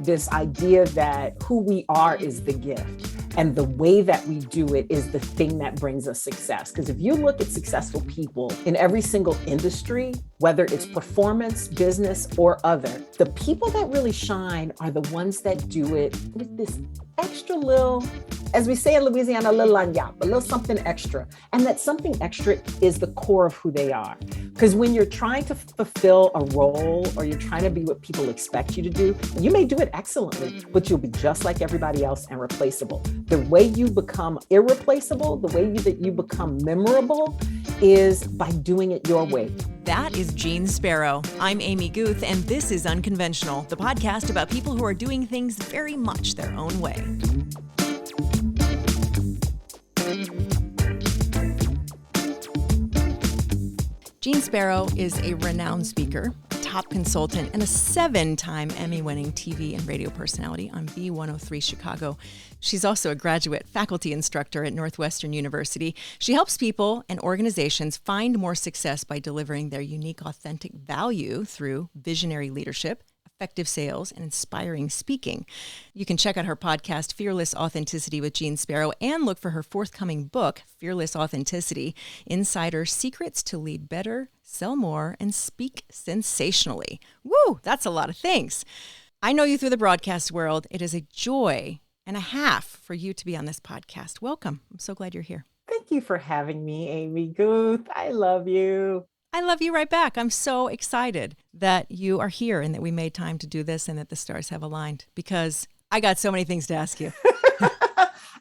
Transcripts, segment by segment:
this idea that who we are is the gift. And the way that we do it is the thing that brings us success. Because if you look at successful people in every single industry, whether it's performance, business, or other, the people that really shine are the ones that do it with this extra little, as we say in Louisiana, a little something extra. And that something extra is the core of who they are. Because when you're trying to fulfill a role or you're trying to be what people expect you to do, you may do it excellently, but you'll be just like everybody else and replaceable. The way you become irreplaceable, the way that you become memorable is by doing it your way. That is Jeanne Sparrow. I'm Amy Guth, and this is Unconventional, the podcast about people who are doing things very much their own way. Jeanne Sparrow is a renowned speaker, a top consultant, and a 7-time Emmy-winning TV and radio personality on V103 Chicago. She's also a graduate faculty instructor at Northwestern University. She helps people and organizations find more success by delivering their unique, authentic value through visionary leadership, effective sales, and inspiring speaking. You can check out her podcast, Fearless Authenticity with Jeanne Sparrow, and look for her forthcoming book, Fearless Authenticity, Insider Secrets to Lead Better, Sell More, and Speak Sensationally. Woo, that's a lot of things. I know you through the broadcast world. It is a joy and a half for you to be on this podcast. Welcome. I'm so glad you're here. Thank you for having me, Amy Guth. I love you. I love you right back. I'm so excited that you are here and that we made time to do this and that the stars have aligned because I got so many things to ask you.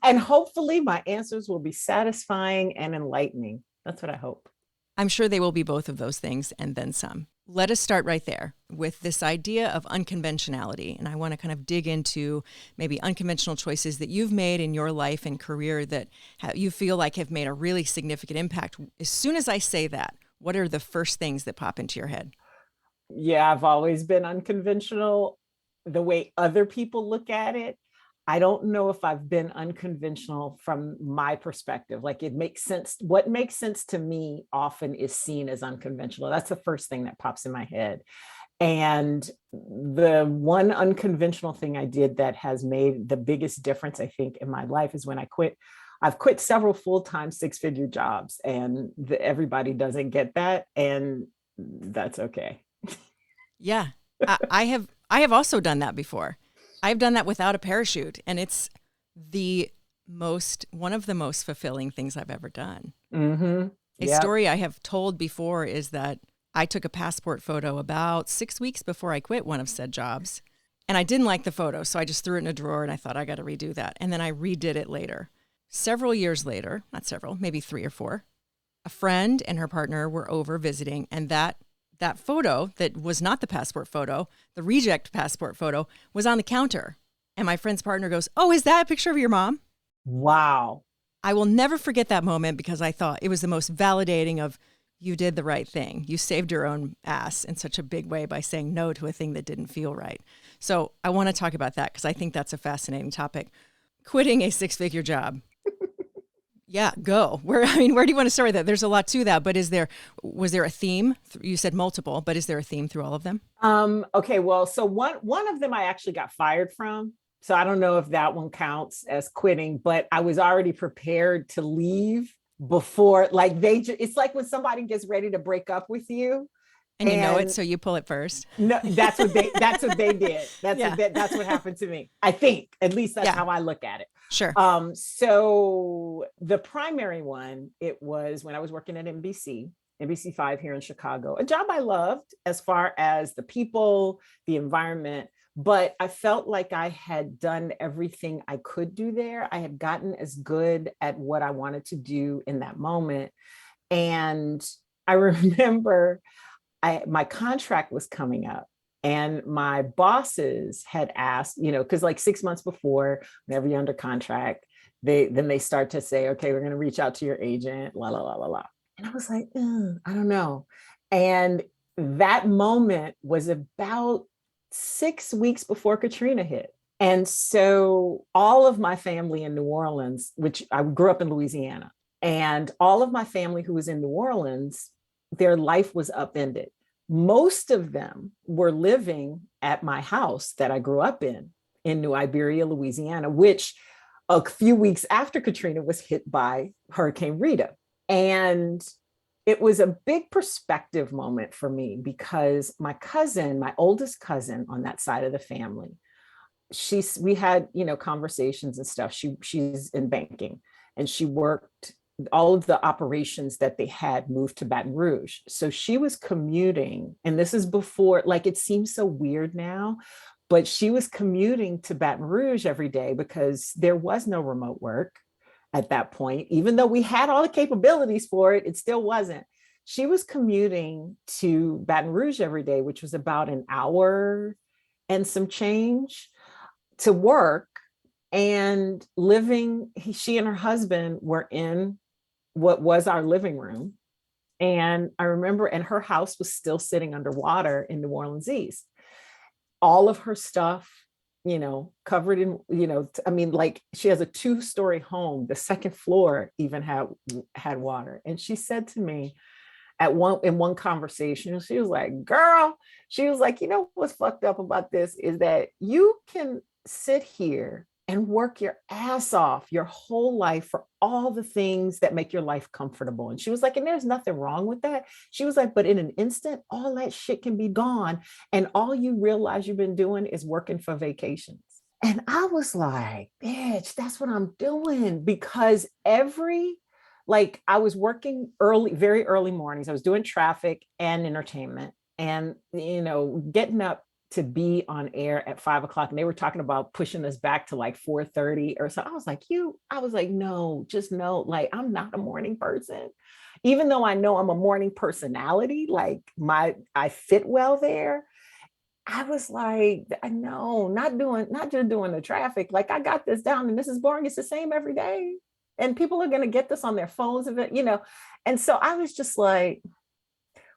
And hopefully my answers will be satisfying and enlightening. That's what I hope. I'm sure they will be both of those things and then some. Let us start right there with this idea of unconventionality. And I want to kind of dig into maybe unconventional choices that you've made in your life and career that you feel like have made a really significant impact. As soon as I say that, what are the first things that pop into your head? Yeah, I've always been unconventional. The way other people look at it, I don't know if I've been unconventional from my perspective. Like it makes sense. What makes sense to me often is seen as unconventional. That's the first thing that pops in my head. And the one unconventional thing I did that has made the biggest difference, I think, in my life is when I quit. I've quit several full-time 6-figure jobs, and everybody doesn't get that, and that's okay. Yeah, I have also done that before. I've done that without a parachute, and it's one of the most fulfilling things I've ever done. Mm-hmm. A story I have told before is that I took a passport photo about 6 weeks before I quit one of said jobs, and I didn't like the photo, so I just threw it in a drawer, and I thought I got to redo that, and then I redid it later. Several years later, not several, maybe 3 or 4, a friend and her partner were over visiting, and that photo that was not the passport photo, the reject passport photo, was on the counter. And my friend's partner goes, "Oh, is that a picture of your mom?" Wow. I will never forget that moment because I thought it was the most validating of you did the right thing. You saved your own ass in such a big way by saying no to a thing that didn't feel right. So I want to talk about that because I think that's a fascinating topic. Quitting a 6-figure job. Yeah, go. Where do you want to start with that? There's a lot to that, but was there a theme? You said multiple, but is there a theme through all of them? Okay, well, so one of them I actually got fired from. So I don't know if that one counts as quitting, but I was already prepared to leave before, like it's like when somebody gets ready to break up with you. And you know it, so you pull it first. No, that's what they did. That's what happened to me. I think, at least that's how I look at it. Sure. So the primary one, it was when I was working at NBC5 here in Chicago, a job I loved as far as the people, the environment, but I felt like I had done everything I could do there. I had gotten as good at what I wanted to do in that moment. And I remember my contract was coming up. And my bosses had asked, because like 6 months before, whenever you're under contract, they start to say, okay, we're going to reach out to your agent, la, la, la, la, la. And I was like, I don't know. And that moment was about 6 weeks before Katrina hit. And so all of my family in New Orleans, which I grew up in Louisiana, and all of my family who was in New Orleans, their life was upended. Most of them were living at my house that I grew up in. in New Iberia, Louisiana, which a few weeks after Katrina was hit by Hurricane Rita. And it was a big perspective moment for me because my cousin, my oldest cousin on that side of the family, we had, conversations and stuff. She's in banking and she worked all of the operations that they had moved to Baton Rouge. So she was commuting, and this is before, like, it seems so weird now, but she was commuting to Baton Rouge every day because there was no remote work at that point. Even though we had all the capabilities for it, it still wasn't. She was commuting to Baton Rouge every day, which was about an hour and some change to work, and living. She and her husband were in what was our living room. And I remember, and her house was still sitting underwater in New Orleans East. All of her stuff, covered in, I mean, like, she has a 2-story home. The second floor even had water. And she said to me in one conversation, she was like, girl, she was like, what's fucked up about this is that you can sit here and work your ass off your whole life for all the things that make your life comfortable. And she was like, and there's nothing wrong with that. She was like, but in an instant, all that shit can be gone. And all you realize you've been doing is working for vacations. And I was like, bitch, that's what I'm doing. Because I was working early, very early mornings. I was doing traffic and entertainment and, getting up to be on air at 5 o'clock. And they were talking about pushing us back to like 4:30 or so. I was like, no, just no, like, I'm not a morning person. Even though I know I'm a morning personality, like I fit well there. I was like, no, not just doing the traffic. Like, I got this down and this is boring. It's the same every day. And people are going to get this on their phones of it, And so I was just like,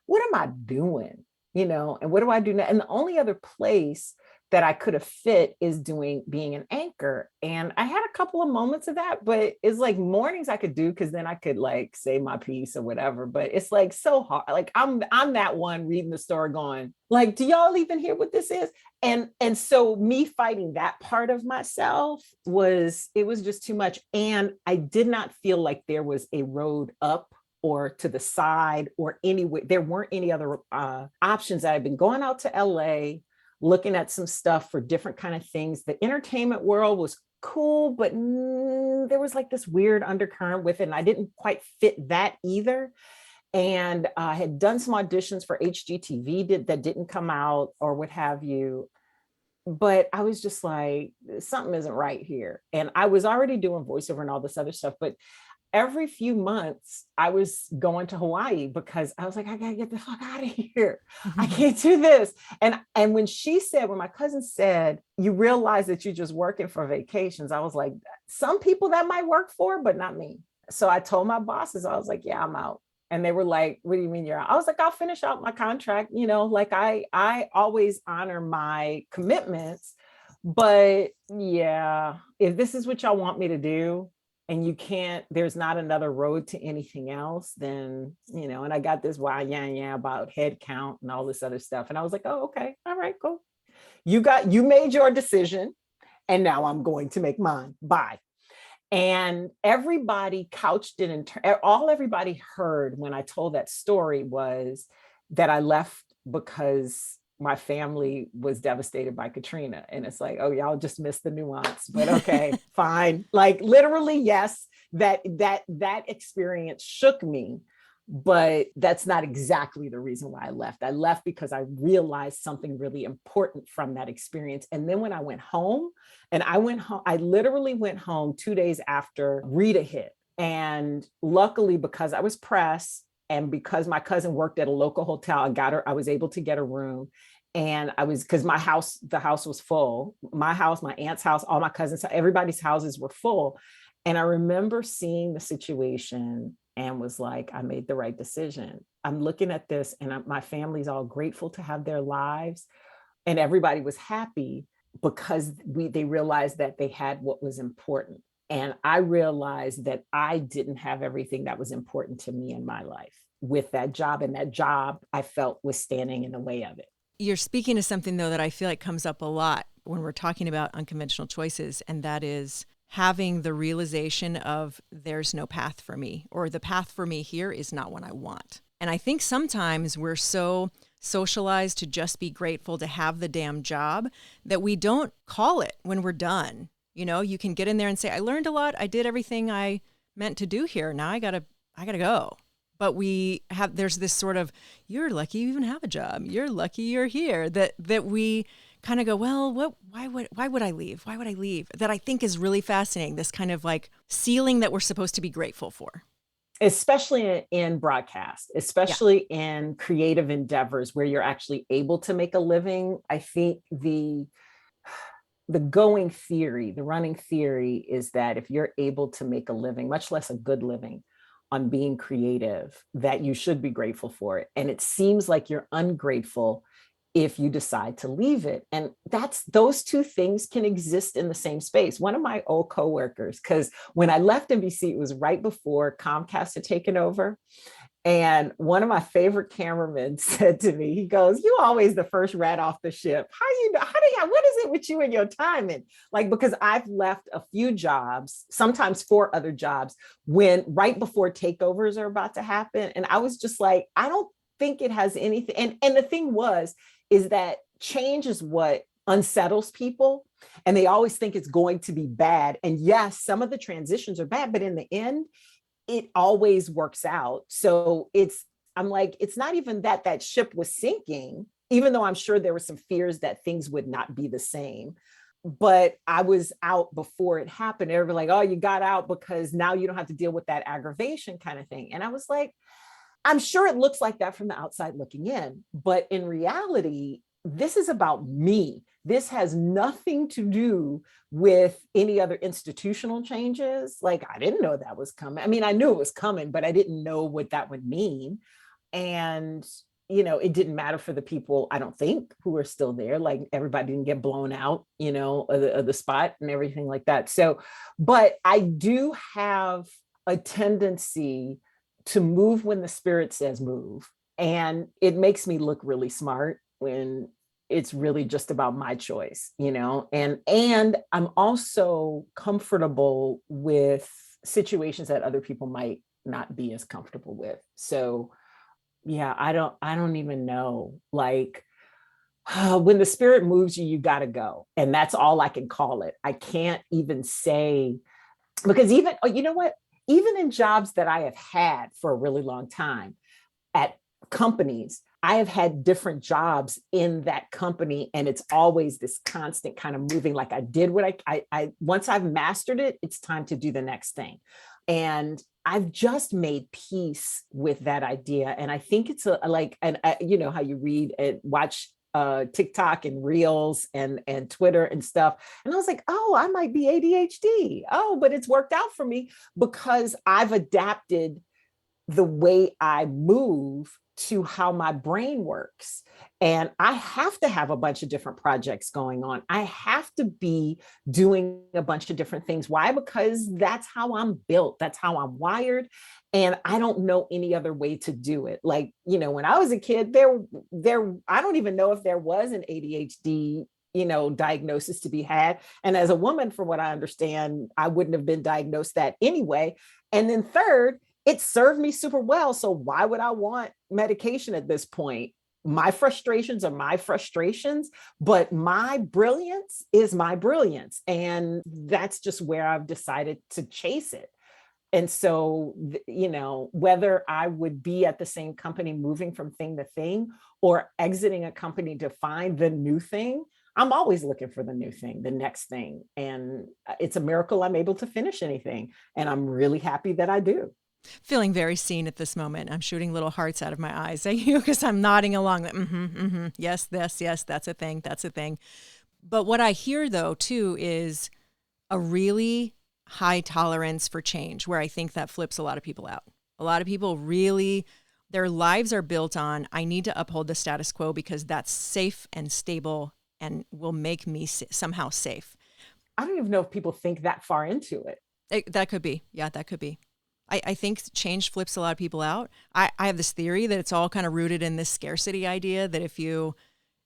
what am I doing? And what do I do now? And the only other place that I could have fit is being an anchor. And I had a couple of moments of that, but it's like mornings I could do, because then I could like say my piece or whatever. But it's like so hard. Like I'm that one reading the story going, like, do y'all even hear what this is? And so me fighting that part of myself was just too much. And I did not feel like there was a road up or to the side or anywhere. There weren't any other options. I had been going out to LA, looking at some stuff for different kind of things. The entertainment world was cool, but there was like this weird undercurrent with it. And I didn't quite fit that either. And I had done some auditions for HGTV that didn't come out or what have you. But I was just like, something isn't right here. And I was already doing voiceover and all this other stuff, but every few months I was going to Hawaii because I was like, I gotta get the fuck out of here. I can't do this. And when my cousin said, you realize that you're just working for vacations, I was like, some people that might work for, but not me. So I told my bosses, I was like, yeah, I'm out. And they were like, what do you mean you're out? I was like, I'll finish out my contract. Like I always honor my commitments, but yeah, if this is what y'all want me to do, and there's not another road to anything else, then, and I got this yeah about head count and all this other stuff. And I was like, oh, okay. All right, cool. You made your decision and now I'm going to make mine. Bye. And everybody couched it all everybody heard when I told that story was that I left because my family was devastated by Katrina. And it's like, oh, y'all just missed the nuance, but okay, fine. Like literally, yes, that experience shook me, but that's not exactly the reason why I left. I left because I realized something really important from that experience. And then when I went home, I literally went home 2 days after Rita hit. And luckily, because I was pressed, and because my cousin worked at a local hotel, I was able to get a room. And because the house was full. My house, my aunt's house, all my cousins, everybody's houses were full. And I remember seeing the situation and was like, I made the right decision. I'm looking at this and my family's all grateful to have their lives. And everybody was happy because they realized that they had what was important. And I realized that I didn't have everything that was important to me in my life with that job. And that job I felt was standing in the way of it. You're speaking to something, though, that I feel like comes up a lot when we're talking about unconventional choices, and that is having the realization of there's no path for me, or the path for me here is not what I want. And I think sometimes we're so socialized to just be grateful to have the damn job that we don't call it when we're done. You know, you can get in there and say, I learned a lot. I did everything I meant to do here. Now I gotta go. But there's this sort of, you're lucky you even have a job. You're lucky you're here. That we kind of go, well, why would I leave? Why would I leave? That I think is really fascinating. This kind of like ceiling that we're supposed to be grateful for. Especially in broadcast, especially in creative endeavors where you're actually able to make a living. I think the running theory is that if you're able to make a living, much less a good living, on being creative, that you should be grateful for it. And it seems like you're ungrateful if you decide to leave it. And those two things can exist in the same space. One of my old coworkers, because when I left NBC, it was right before Comcast had taken over. And one of my favorite cameramen said to me, he goes, you always the first rat off the ship. What is it with you and your timing? Like, because I've left a few jobs, sometimes 4 other jobs, when right before takeovers are about to happen. And I was just like, I don't think it has anything. And the thing is that change is what unsettles people. And they always think it's going to be bad. And yes, some of the transitions are bad, but in the end, it always works out. So I'm like, it's not even that ship was sinking, even though I'm sure there were some fears that things would not be the same. But I was out before it happened. Everybody like, oh, you got out because now you don't have to deal with that aggravation kind of thing. And I was like, I'm sure it looks like that from the outside looking in, but in reality, this is about me. This has nothing to do with any other institutional changes. Like, I didn't know that was coming. I mean, I knew it was coming, but I didn't know what that would mean. And, it didn't matter for the people, I don't think, who are still there. Like, everybody didn't get blown out, of the spot and everything like that. So, but I do have a tendency to move when the spirit says move. And it makes me look really smart when it's really just about my choice, and I'm also comfortable with situations that other people might not be as comfortable with. So yeah, I don't even know, like, when the spirit moves you, you got to go. And that's all I can call it. I can't even say, because even, you know what, even in jobs that I have had for a really long time at companies, I have had different jobs in that company, and it's always this constant kind of moving. Like, I did what I once I've mastered it, it's time to do the next thing. And I've just made peace with that idea. And I think it's how you read and watch TikTok and Reels and Twitter and stuff. And I was like, oh, I might be ADHD. Oh, but it's worked out for me because I've adapted the way I move to how my brain works. And I have to have a bunch of different projects going on. I have to be doing a bunch of different things. Why? Because that's how I'm built. That's how I'm wired. And I don't know any other way to do it. Like, when I was a kid, I don't even know if there was an ADHD diagnosis to be had. And as a woman, from what I understand, I wouldn't have been diagnosed that anyway. And then third, it served me super well. So why would I want medication at this point? My frustrations are my frustrations, but my brilliance is my brilliance. And that's just where I've decided to chase it. And so, whether I would be at the same company moving from thing to thing or exiting a company to find the new thing, I'm always looking for the new thing, the next thing. And it's a miracle I'm able to finish anything. And I'm really happy that I do. Feeling very seen at this moment. I'm shooting little hearts out of my eyes at you because I'm nodding along. Like, yes, that's a thing. That's a thing. But what I hear, though, too, is a really high tolerance for change, where I think that flips a lot of people out. A lot of people really, their lives are built on, I need to uphold the status quo because that's safe and stable and will make me somehow safe. I don't even know if people think that far into it. That could be. Yeah, that could be. I think change flips a lot of people out. I have this theory that it's all kind of rooted in this scarcity idea that if you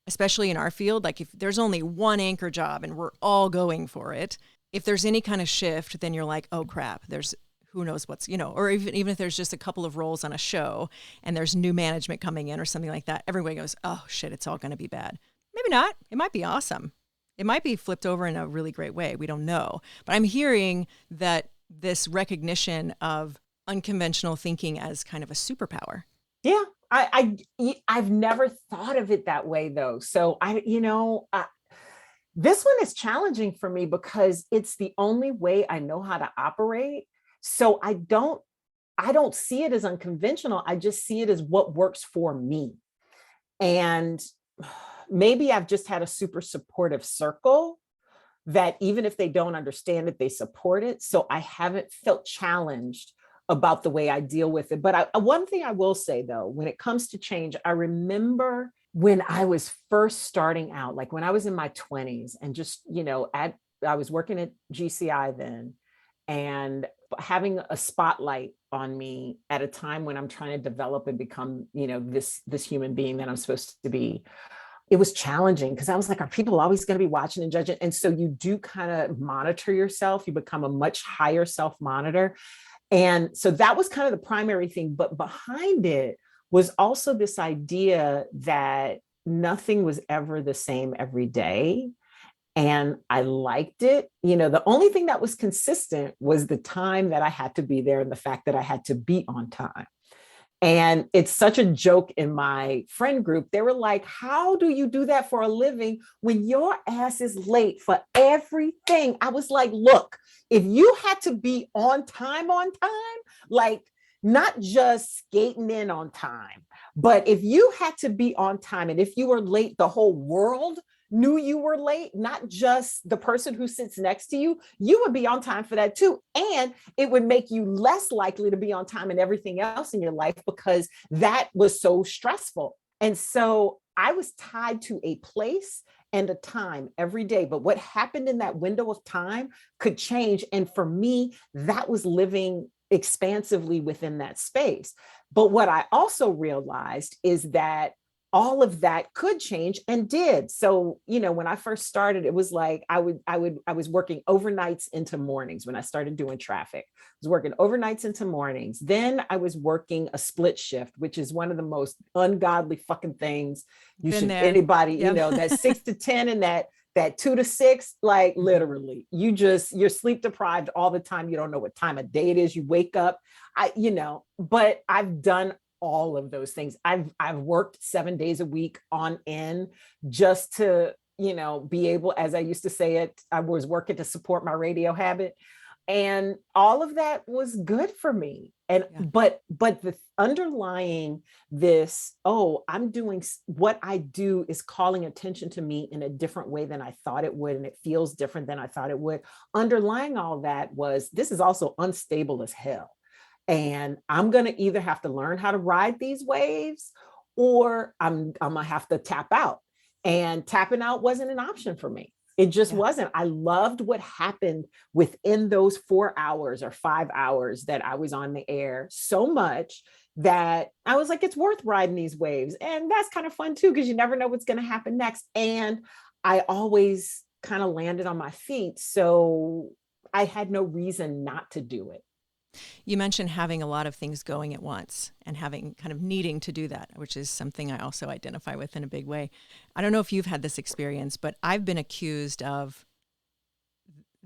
especially in our field, like if there's only one anchor job and we're all going for it, if there's any kind of shift, then you're like, oh crap, there's who knows what's, or even if there's just a couple of roles on a show and there's new management coming in or something like that, everybody goes, oh shit, it's all going to be bad. Maybe not. It might be awesome. It might be flipped over in a really great way. We don't know. But I'm hearing that this recognition of unconventional thinking as kind of a superpower. Yeah. I've never thought of it that way though. So this one is challenging for me because it's the only way I know how to operate. So I don't see it as unconventional. I just see it as what works for me. And maybe I've just had a super supportive circle that even if they don't understand it, they support it. So I haven't felt challenged about the way I deal with it. But one thing I will say though, when it comes to change, I remember when I was first starting out, like when I was in my 20s and just, I was working at GCI then and having a spotlight on me at a time when I'm trying to develop and become, this human being that I'm supposed to be. It was challenging because I was like, are people always going to be watching and judging? And so you do kind of monitor yourself. You become a much higher self monitor. And so that was kind of the primary thing. But behind it was also this idea that nothing was ever the same every day. And I liked it. The only thing that was consistent was the time that I had to be there and the fact that I had to be on time. And it's such a joke in my friend group. They were like, how do you do that for a living when your ass is late for everything? I was like, look, if you had to be on time, like not just skating in on time, but if you had to be on time and if you were late, the whole world knew you were late, not just the person who sits next to you, you would be on time for that too. And it would make you less likely to be on time in everything else in your life because that was so stressful. And so I was tied to a place and a time every day. But what happened in that window of time could change. And for me, that was living expansively within that space. But what I also realized is that all of that could change and did. So, when I first started, it was like I was working overnights into mornings when I started doing traffic. I was working overnights into mornings. Then I was working a split shift, which is one of the most ungodly fucking things anybody, Yep. that 6 to 10 and that 2 to 6, like literally, you're sleep deprived all the time. You don't know what time of day it is. You wake up, but I've done all of those things. I've worked 7 days a week on end just to, be able, as I used to say it, I was working to support my radio habit. And all of that was good for me. And, but the underlying this, I'm doing what I do is calling attention to me in a different way than I thought it would. And it feels different than I thought it would. Underlying all that was, this is also unstable as hell. And I'm going to either have to learn how to ride these waves or I'm going to have to tap out. And tapping out wasn't an option for me. It just wasn't. I loved what happened within those 4 hours or 5 hours that I was on the air so much that I was like, it's worth riding these waves. And that's kind of fun too, because you never know what's going to happen next. And I always kind of landed on my feet. So I had no reason not to do it. You mentioned having a lot of things going at once and having kind of needing to do that, which is something I also identify with in a big way. I don't know if you've had this experience, but I've been accused of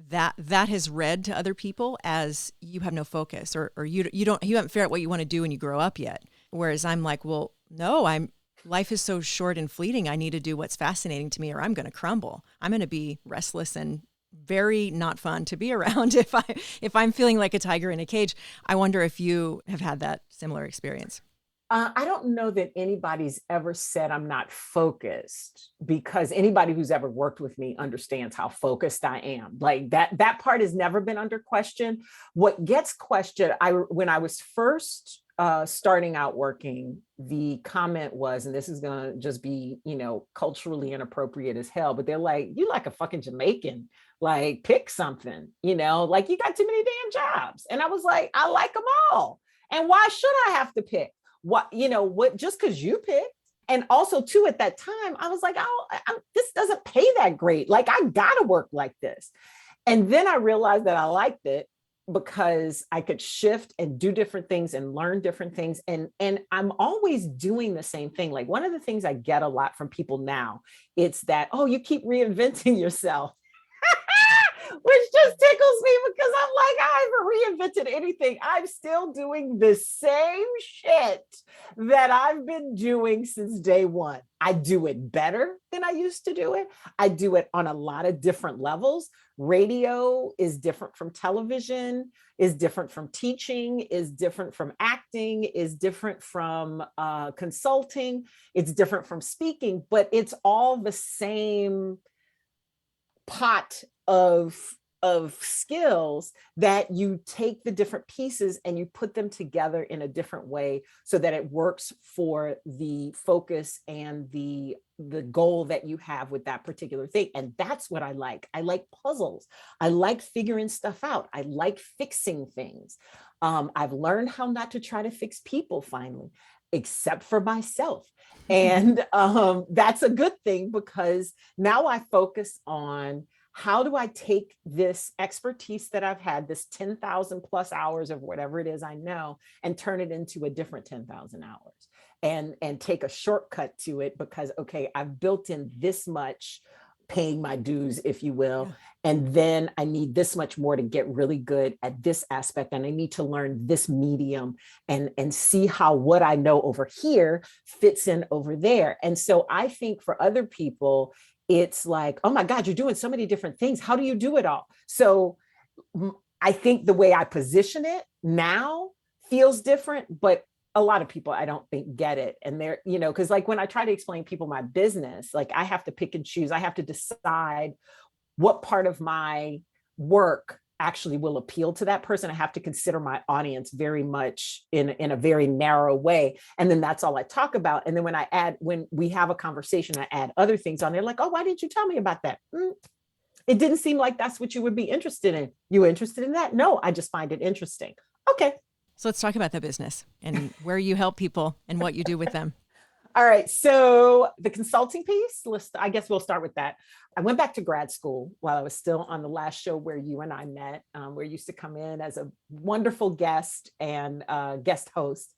that has read to other people as you have no focus or you haven't figured out what you want to do when you grow up yet. Whereas I'm like, well, no, life is so short and fleeting. I need to do what's fascinating to me or I'm going to crumble. I'm going to be restless and very not fun to be around if I'm feeling like a tiger in a cage. I wonder if you have had that similar experience. I don't know that anybody's ever said I'm not focused, because anybody who's ever worked with me understands how focused I am. Like that part has never been under question. What gets questioned, when I was first starting out working, the comment was, and this is going to just be, culturally inappropriate as hell, but they're like, you like a fucking Jamaican, like pick something, like you got too many damn jobs. And I was like, I like them all. And why should I have to pick? What, just because you picked, And also too, at that time, I was like, oh, this doesn't pay that great. Like, I gotta work like this. And then I realized that I liked it because I could shift and do different things and learn different things. And I'm always doing the same thing. Like, one of the things I get a lot from people now, it's that, oh, you keep reinventing yourself. Which just tickles me because I'm like, I haven't reinvented anything. I'm still doing the same shit that I've been doing since day one. I do it better than I used to do it. I do it on a lot of different levels. Radio is different from television, is different from teaching, is different from acting, is different from consulting, it's different from speaking, but it's all the same pot of skills that you take the different pieces and you put them together in a different way so that it works for the focus and the goal that you have with that particular thing. And that's what I like. I like puzzles. I like figuring stuff out. I like fixing things. I've learned how not to try to fix people finally, except for myself. And that's a good thing, because now I focus on, how do I take this expertise that I've had, this 10,000 plus hours of whatever it is I know, and turn it into a different 10,000 hours, and take a shortcut to it, because, okay, I've built in this much, paying my dues, if you will. Yeah. And then I need this much more to get really good at this aspect. And I need to learn this medium and see how what I know over here fits in over there. And so I think for other people, it's like, oh my God, you're doing so many different things. How do you do it all? So I think the way I position it now feels different, but a lot of people I don't think get it. And they're, because like when I try to explain people my business, like I have to pick and choose. I have to decide what part of my work actually will appeal to that person. I have to consider my audience very much in a very narrow way. And then that's all I talk about. And then when we have a conversation, I add other things on there, like, oh, why didn't you tell me about that? It didn't seem like that's what you would be interested in. You interested in that? No, I just find it interesting. Okay. So let's talk about the business and where you help people and what you do with them. All right. So the consulting piece, I guess we'll start with that. I went back to grad school while I was still on the last show where you and I met, where you used to come in as a wonderful guest and guest host.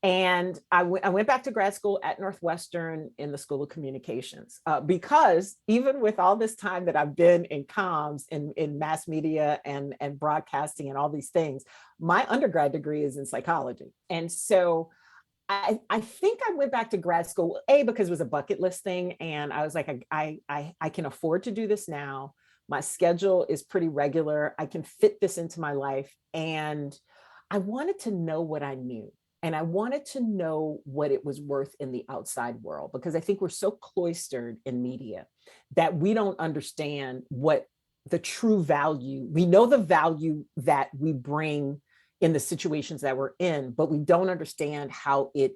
And I went back to grad school at Northwestern in the School of Communications, because even with all this time that I've been in comms, in mass media and broadcasting and all these things, my undergrad degree is in psychology. And so I think I went back to grad school, because it was a bucket list thing. And I was like, I can afford to do this now. My schedule is pretty regular. I can fit this into my life. And I wanted to know what I knew. And I wanted to know what it was worth in the outside world, because I think we're so cloistered in media that we don't understand what the true value, we know the value that we bring in the situations that we're in, but we don't understand how it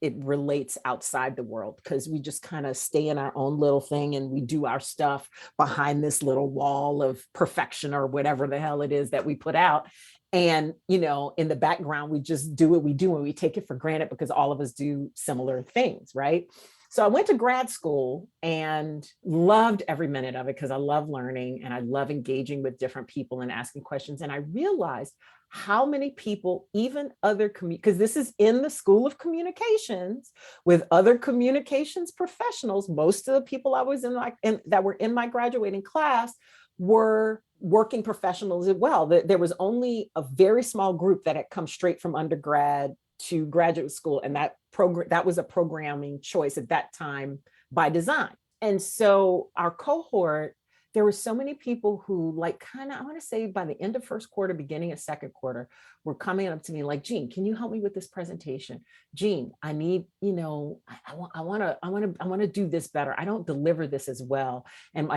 relates outside the world, because we just kind of stay in our own little thing and we do our stuff behind this little wall of perfection or whatever the hell it is that we put out. And, in the background, we just do what we do and we take it for granted because all of us do similar things, right? So I went to grad school and loved every minute of it, because I love learning and I love engaging with different people and asking questions. And I realized how many people, even other, because this is in the School of Communications with other communications professionals, most of the people I was that were in my graduating class were working professionals as well. There was only a very small group that had come straight from undergrad to graduate school. And that was a programming choice at that time by design. And so our cohort, there were so many people who, like, I want to say by the end of first quarter, beginning of second quarter, were coming up to me like, Jeanne, can you help me with this presentation? Jeanne, I need, I want to do this better. I don't deliver this as well. And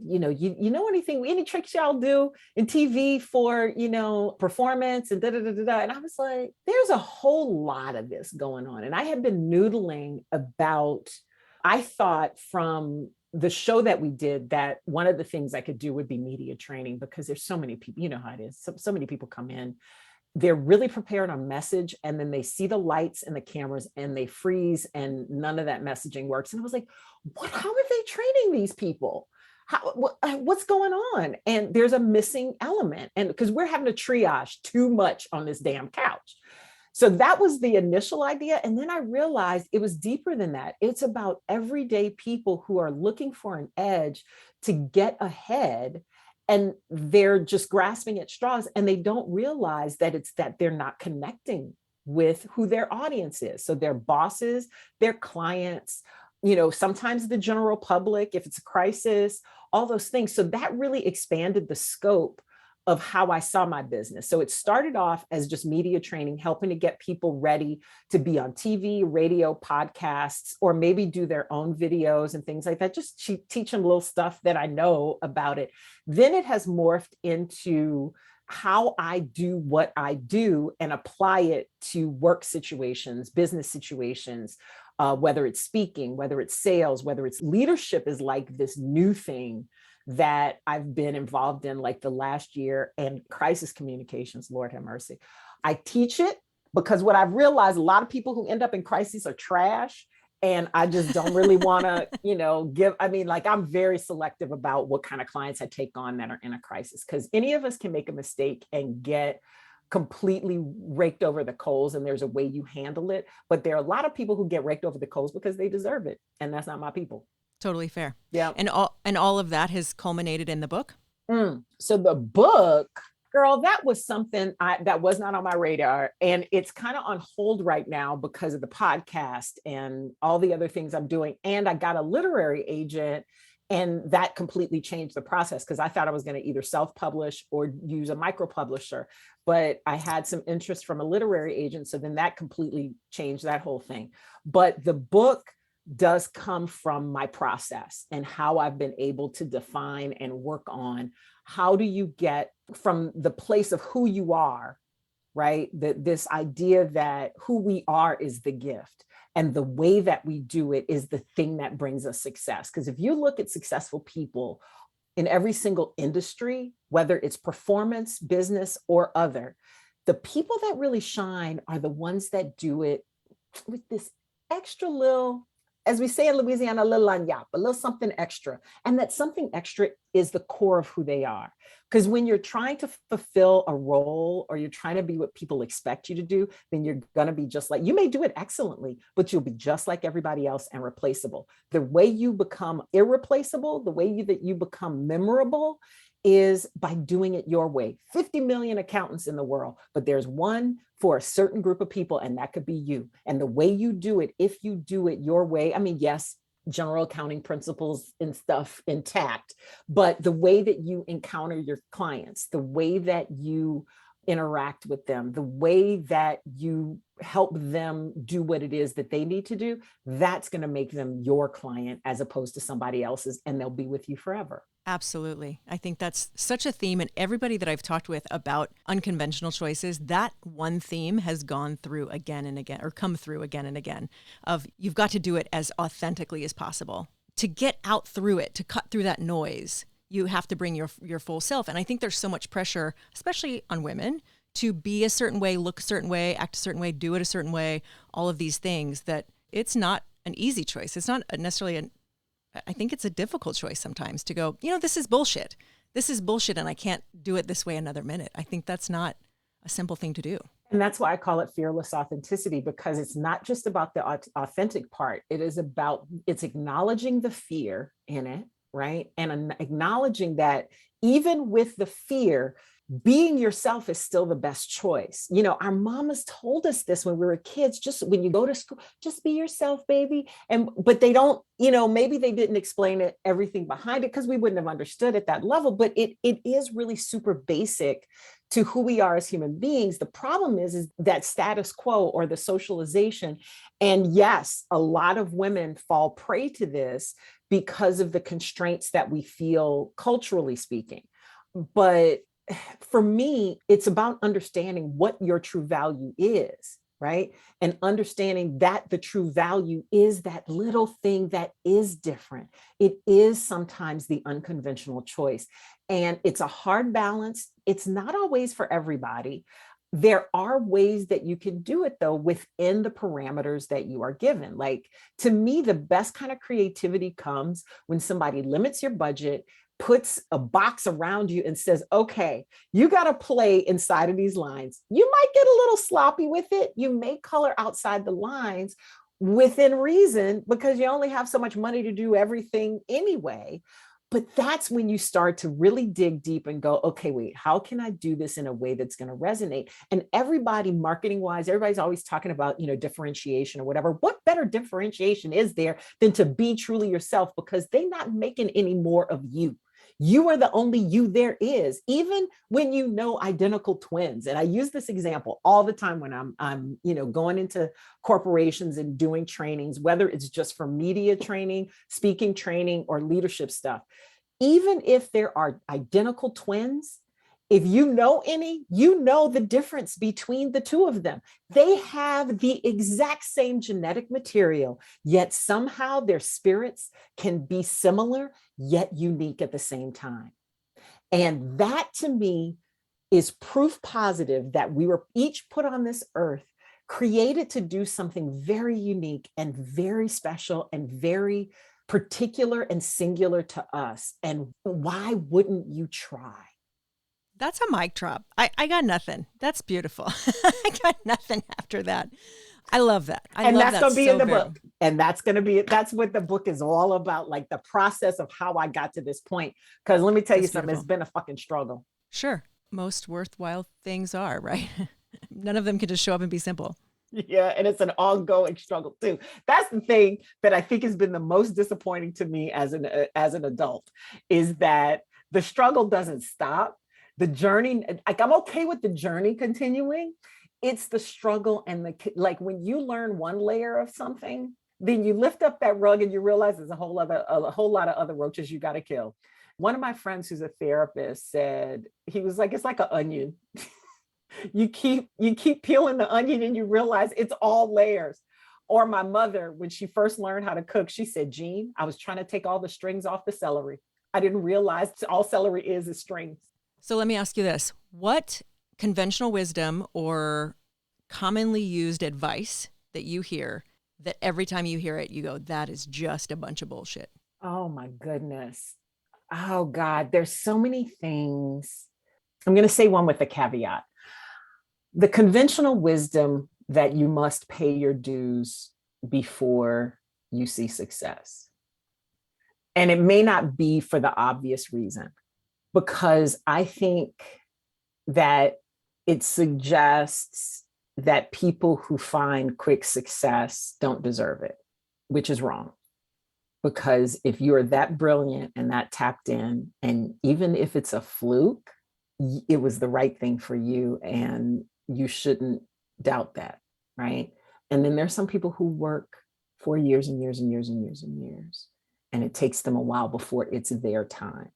you know anything, any tricks y'all do in TV for, performance and da da da da da. And I was like, there's a whole lot of this going on. And I had been noodling about, I thought from the show that we did, that one of the things I could do would be media training, because there's so many people, you know how it is. So many people come in they're really prepared on message, and then they see the lights and the cameras and they freeze, and none of that messaging works. And I was like, how are they training these people? What's going on? And there's a missing element. And because we're having to triage too much on this damn couch. So that was the initial idea. And then I realized it was deeper than that. It's about everyday people who are looking for an edge to get ahead, and they're just grasping at straws, and they don't realize that it's that they're not connecting with who their audience is. So their bosses, their clients, sometimes the general public, if it's a crisis, all those things. So that really expanded the scope of how I saw my business. So it started off as just media training, helping to get people ready to be on TV, radio, podcasts, or maybe do their own videos and things like that. Just teach them little stuff that I know about it. Then it has morphed into how I do what I do and apply it to work situations, business situations, whether it's speaking, whether it's sales, whether it's leadership is like this new thing that I've been involved in like the last year, and crisis communications, Lord have mercy. I teach it because what I've realized, a lot of people who end up in crises are trash. And I just don't really want to, I'm very selective about what kind of clients I take on that are in a crisis, because any of us can make a mistake and get completely raked over the coals, and there's a way you handle it. But there are a lot of people who get raked over the coals because they deserve it. And that's not my people. Totally fair. Yeah. And all of that has culminated in the book? So the book, girl, that was something that was not on my radar. And it's kind of on hold right now because of the podcast and all the other things I'm doing. And I got a literary agent, and that completely changed the process, because I thought I was going to either self-publish or use a micro-publisher. But I had some interest from a literary agent. So then that completely changed that whole thing. But the book does come from my process and how I've been able to define and work on how do you get from the place of who you are, right? This idea that who we are is the gift, and the way that we do it is the thing that brings us success. Because if you look at successful people in every single industry, whether it's performance, business, or other, the people that really shine are the ones that do it with this extra little, as we say in Louisiana, a little lagniappe, a little something extra. And that something extra is the core of who they are. Because when you're trying to fulfill a role, or you're trying to be what people expect you to do, then you're going to be just like, you may do it excellently, but you'll be just like everybody else and replaceable. The way you become irreplaceable, the way that you become memorable, is by doing it your way. 50 million accountants in the world, but there's one for a certain group of people, and that could be you. And the way you do it, if you do it your way, yes, general accounting principles and stuff intact, but the way that you encounter your clients, the way that you interact with them, the way that you help them do what it is that they need to do, that's going to make them your client as opposed to somebody else's, and they'll be with you forever. Absolutely. I think that's such a theme. And everybody that I've talked with about unconventional choices, that one theme has gone through again and again, or come through again and again, of you've got to do it as authentically as possible. To get out through it, to cut through that noise, you have to bring your full self. And I think there's so much pressure, especially on women, to be a certain way, look a certain way, act a certain way, do it a certain way, all of these things, that it's not an easy choice. It's not necessarily I think it's a difficult choice sometimes to go, this is bullshit. This is bullshit, and I can't do it this way another minute. I think that's not a simple thing to do. And that's why I call it fearless authenticity, because it's not just about the authentic part. It's acknowledging the fear in it, right? And acknowledging that even with the fear, being yourself is still the best choice. Our mamas told us this when we were kids, just when you go to school, just be yourself, baby. But they don't, maybe they didn't explain it, everything behind it, because we wouldn't have understood at that level, but it is really super basic to who we are as human beings. The problem is that status quo, or the socialization. And yes, a lot of women fall prey to this because of the constraints that we feel culturally speaking. But for me, it's about understanding what your true value is, right? And understanding that the true value is that little thing that is different. It is sometimes the unconventional choice. And it's a hard balance. It's not always for everybody. There are ways that you can do it though within the parameters that you are given. Like, to me, the best kind of creativity comes when somebody limits your budget, puts a box around you and says, okay, you got to play inside of these lines. You might get a little sloppy with it. You may color outside the lines within reason because you only have so much money to do everything anyway. But that's when you start to really dig deep and go, okay, wait, how can I do this in a way that's going to resonate? And everybody, marketing wise, everybody's always talking about, differentiation or whatever. What better differentiation is there than to be truly yourself? Because they're not making any more of you. You are the only you there is, even when identical twins. And I use this example all the time when I'm going into corporations and doing trainings, whether it's just for media training, speaking training, or leadership stuff. Even if there are identical twins, if you know the difference between the two of them. They have the exact same genetic material, yet somehow their spirits can be similar, yet unique at the same time. And that to me is proof positive that we were each put on this earth, created to do something very unique and very special and very particular and singular to us. And why wouldn't you try? That's a mic drop. I got nothing. That's beautiful. I got nothing after that. I love that. And that's going to be in the book. And that's going to be it. That's what the book is all about, like the process of how I got to this point. Because let me tell you something, it's been a fucking struggle. Sure. Most worthwhile things are, right? None of them can just show up and be simple. Yeah, and it's an ongoing struggle too. That's the thing that I think has been the most disappointing to me as an adult, is that the struggle doesn't stop. The journey, like, I'm okay with the journey continuing. It's the struggle and like when you learn one layer of something, then you lift up that rug and you realize there's a whole lot of other roaches you got to kill. One of my friends who's a therapist said, he was like, it's like an onion. you keep peeling the onion and you realize it's all layers. Or my mother, when she first learned how to cook, she said, Jeanne, I was trying to take all the strings off the celery. I didn't realize all celery is strings. So let me ask you this. What conventional wisdom or commonly used advice that you hear that every time you hear it, you go, that is just a bunch of bullshit? Oh my goodness. Oh God, there's so many things. I'm going to say one with a caveat. The conventional wisdom that you must pay your dues before you see success. And it may not be for the obvious reason, because I think that it suggests that people who find quick success don't deserve it, which is wrong. Because if you're that brilliant and that tapped in, and even if it's a fluke, it was the right thing for you and you shouldn't doubt that, right? And then there's some people who work for years and years and years and years and years, and it takes them a while before it's their time.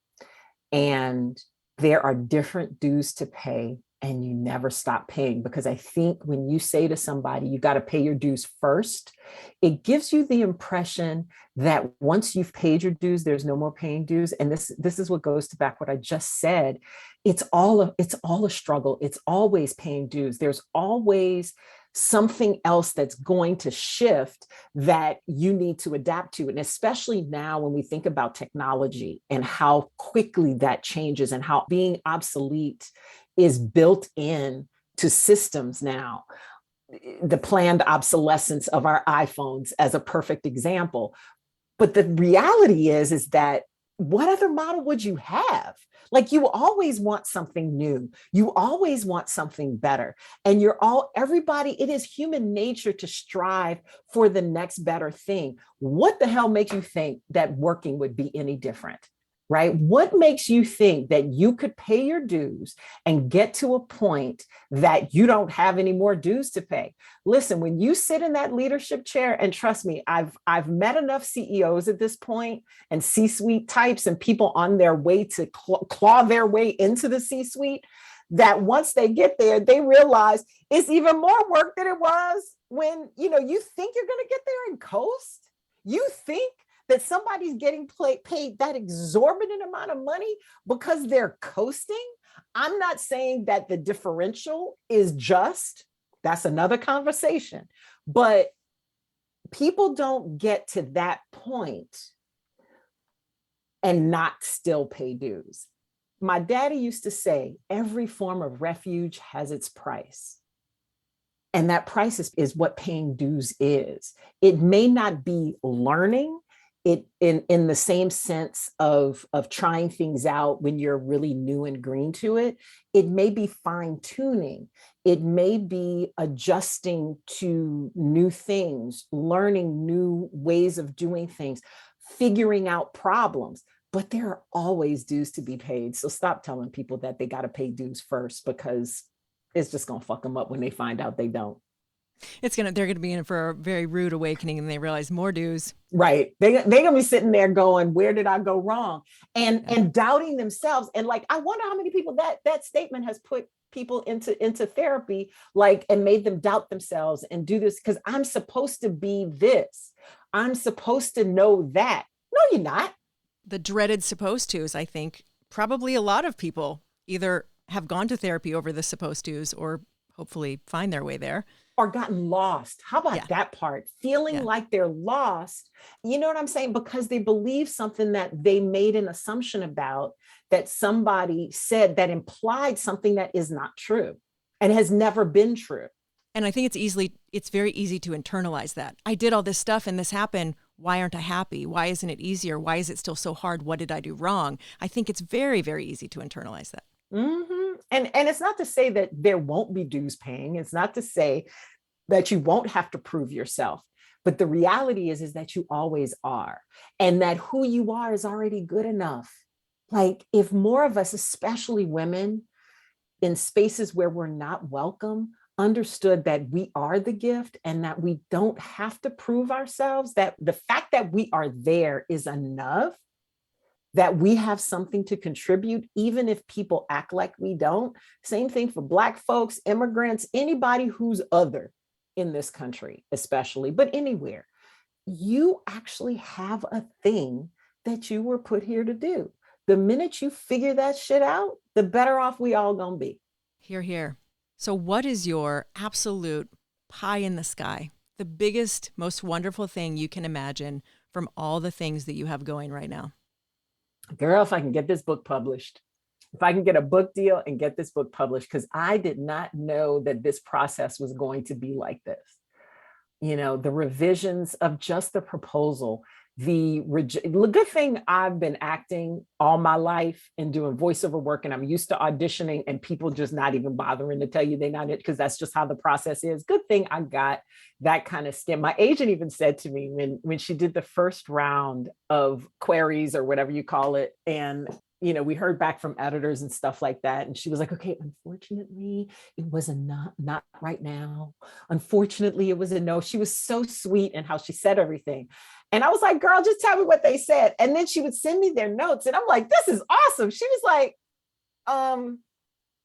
And there are different dues to pay, and you never stop paying, because I think when you say to somebody, you got to pay your dues first, it gives you the impression that once you've paid your dues, there's no more paying dues. And this is what goes to back what I just said. It's all a struggle. It's always paying dues. There's always something else that's going to shift that you need to adapt to. And especially now when we think about technology and how quickly that changes and how being obsolete is built in to systems now. The planned obsolescence of our iPhones as a perfect example. But the reality is that what other model would you have? Like, you always want something new. You always want something better. And everybody, it is human nature to strive for the next better thing. What the hell makes you think that working would be any different? Right? What makes you think that you could pay your dues and get to a point that you don't have any more dues to pay? Listen, when you sit in that leadership chair, and trust me, I've met enough CEOs at this point and C-suite types and people on their way to claw their way into the C-suite, that once they get there, they realize it's even more work than it was when, you think you're going to get there and coast. You think that somebody's getting paid that exorbitant amount of money because they're coasting. I'm not saying that the differential is just, that's another conversation, but people don't get to that point and not still pay dues. My daddy used to say, every form of refuge has its price. And that price is what paying dues is. It may not be learning it in the same sense of trying things out when you're really new and green to it. It may be fine tuning. It may be adjusting to new things, learning new ways of doing things, figuring out problems. But there are always dues to be paid. So stop telling people that they got to pay dues first, because it's just going to fuck them up when they find out they don't. They're gonna be in for a very rude awakening, and they realize more dues. Right. They're gonna be sitting there going, where did I go wrong? And doubting themselves. And like, I wonder how many people that statement has put people into therapy, like, and made them doubt themselves and do this because I'm supposed to be this. I'm supposed to know that. No, you're not. The dreaded supposed tos, I think probably a lot of people either have gone to therapy over the supposed tos or hopefully find their way there. Or gotten lost. How about that part? Feeling like they're lost. You know what I'm saying? Because they believe something that they made an assumption about, that somebody said that implied something that is not true and has never been true. And I think it's very easy to internalize that. I did all this stuff and this happened. Why aren't I happy? Why isn't it easier? Why is it still so hard? What did I do wrong? I think it's very, very easy to internalize that. Mm-hmm. And it's not to say that there won't be dues paying. It's not to say that you won't have to prove yourself. But the reality is that you always are. And that who you are is already good enough. Like, if more of us, especially women, in spaces where we're not welcome, understood that we are the gift and that we don't have to prove ourselves, that the fact that we are there is enough, that we have something to contribute, even if people act like we don't. Same thing for Black folks, immigrants, anybody who's other in this country, especially, but anywhere. You actually have a thing that you were put here to do. The minute you figure that shit out, the better off we all gonna be. Hear, hear. So what is your absolute pie in the sky, the biggest, most wonderful thing you can imagine from all the things that you have going right now? Girl, if I can get this book published, if I can get a book deal and get this book published, because I did not know that this process was going to be like this. You know, the revisions of just the proposal, the good thing I've been acting all my life and doing voiceover work, and I'm used to auditioning and people just not even bothering to tell you they're not it, because that's just how the process is. Good thing I got that kind of stem. My agent even said to me when she did the first round of queries or whatever you call it, and you know, we heard back from editors and stuff like that. And she was like, okay, unfortunately, it was a not right now. Unfortunately, it was a no. She was so sweet in how she said everything. And I was like, girl, just tell me what they said. And then she would send me their notes. And I'm like, this is awesome. She was like,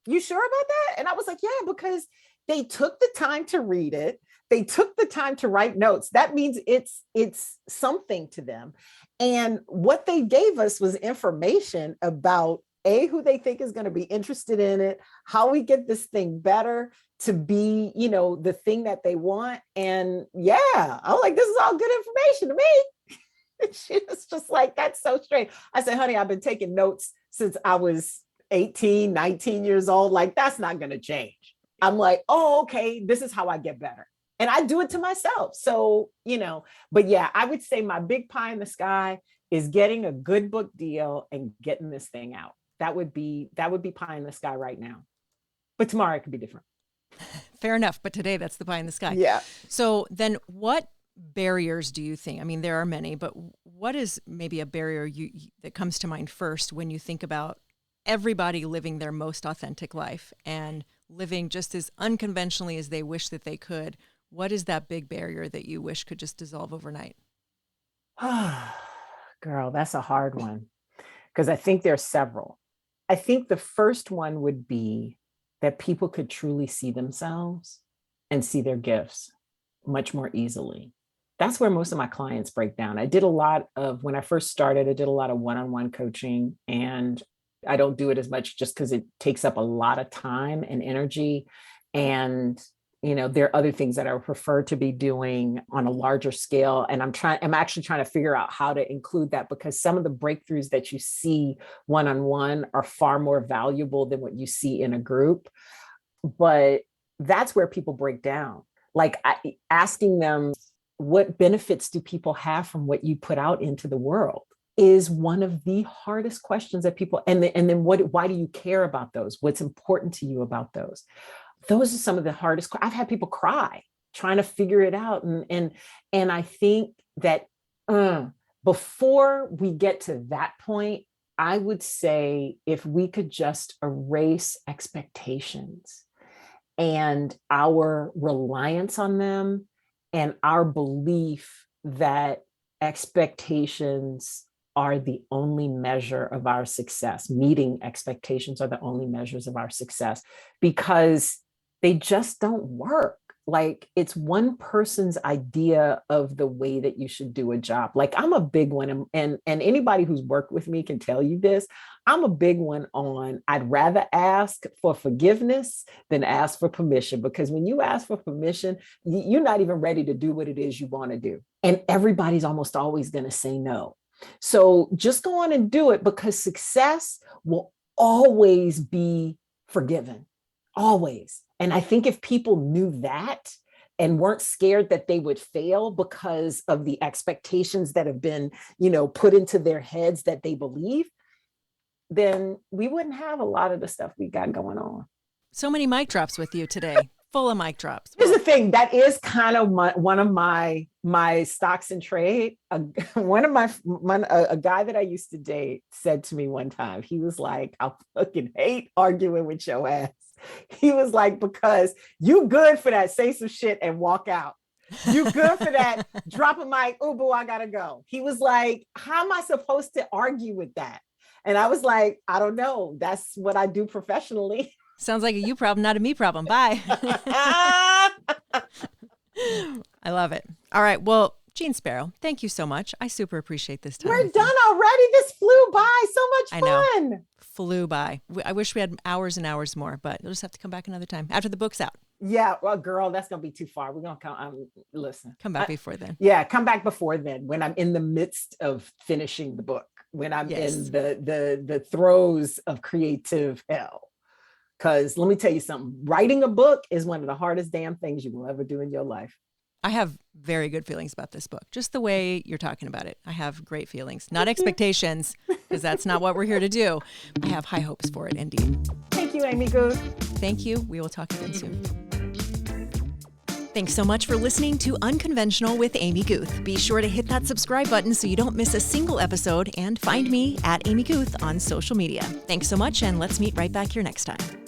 you sure about that? And I was like, yeah, because they took the time to read it. They took the time to write notes. That means it's something to them. And what they gave us was information about who they think is going to be interested in it, how we get this thing better to be, you know, the thing that they want. And yeah, I'm like, this is all good information to me. She was just like, that's so strange. I said, honey, I've been taking notes since I was 18, 19 years old. Like, that's not going to change. I'm like, oh, okay, this is how I get better. And I do it to myself. So, you know, but yeah, I would say my big pie in the sky is getting a good book deal and getting this thing out. That would be pie in the sky right now. But tomorrow it could be different. Fair enough. But today that's the pie in the sky. Yeah. So then what barriers do you think? I mean, there are many, but what is maybe a barrier that comes to mind first when you think about everybody living their most authentic life and living just as unconventionally as they wish that they could? What is that big barrier that you wish could just dissolve overnight? Girl, that's a hard one, because I think there's several. I think the first one would be that people could truly see themselves and see their gifts much more easily. That's where most of my clients break down. When I first started, I did a lot of one-on-one coaching, and I don't do it as much just because it takes up a lot of time and energy. And, there are other things that I prefer to be doing on a larger scale. And I'm actually trying to figure out how to include that, because some of the breakthroughs that you see one-on-one are far more valuable than what you see in a group. But that's where people break down. Like asking them, what benefits do people have from what you put out into the world, is one of the hardest questions that people, and then why do you care about those? What's important to you about those? Those are some of the hardest. I've had people cry trying to figure it out. And I think that before we get to that point, I would say if we could just erase expectations and our reliance on them and our belief that expectations are the only measure of our success, meeting expectations are the only measures of our success, because they just don't work. Like, it's one person's idea of the way that you should do a job. Like, I'm a big one, and anybody who's worked with me can tell you this. I'm a big one on, I'd rather ask for forgiveness than ask for permission, because when you ask for permission, you're not even ready to do what it is you want to do. And everybody's almost always going to say no. So just go on and do it, because success will always be forgiven, always. And I think if people knew that and weren't scared that they would fail because of the expectations that have been, put into their heads that they believe, then we wouldn't have a lot of the stuff we got going on. So many mic drops with you today. Full of mic drops. Here's the thing, that is kind of one of my stocks in trade. A guy that I used to date said to me one time, he was like, I fucking hate arguing with your ass. He was like, because you good for that, say some shit and walk out. You good for that, drop a mic, oh boo, I gotta go. He was like, how am I supposed to argue with that? And I was like, I don't know. That's what I do professionally. Sounds like a you problem, not a me problem. Bye. I love it. All right. Well, Jeanne Sparrow, thank you so much. I super appreciate this time. We're done already. This flew by. So much fun. Know. Flew by. I wish we had hours and hours more, but you'll just have to come back another time after the book's out. Yeah. Well, girl, that's going to be too far. We're going to come. Listen. Come back before then. Yeah. Come back before then, when I'm in the midst of finishing the book, when I'm in the throes of creative hell. Because let me tell you something, writing a book is one of the hardest damn things you will ever do in your life. I have very good feelings about this book, just the way you're talking about it. I have great feelings, not expectations, because that's not what we're here to do. I have high hopes for it, indeed. Thank you, Amy Guth. Thank you. We will talk again soon. Thanks so much for listening to Unconventional with Amy Guth. Be sure to hit that subscribe button so you don't miss a single episode, and find me at Amy Guth on social media. Thanks so much, and let's meet right back here next time.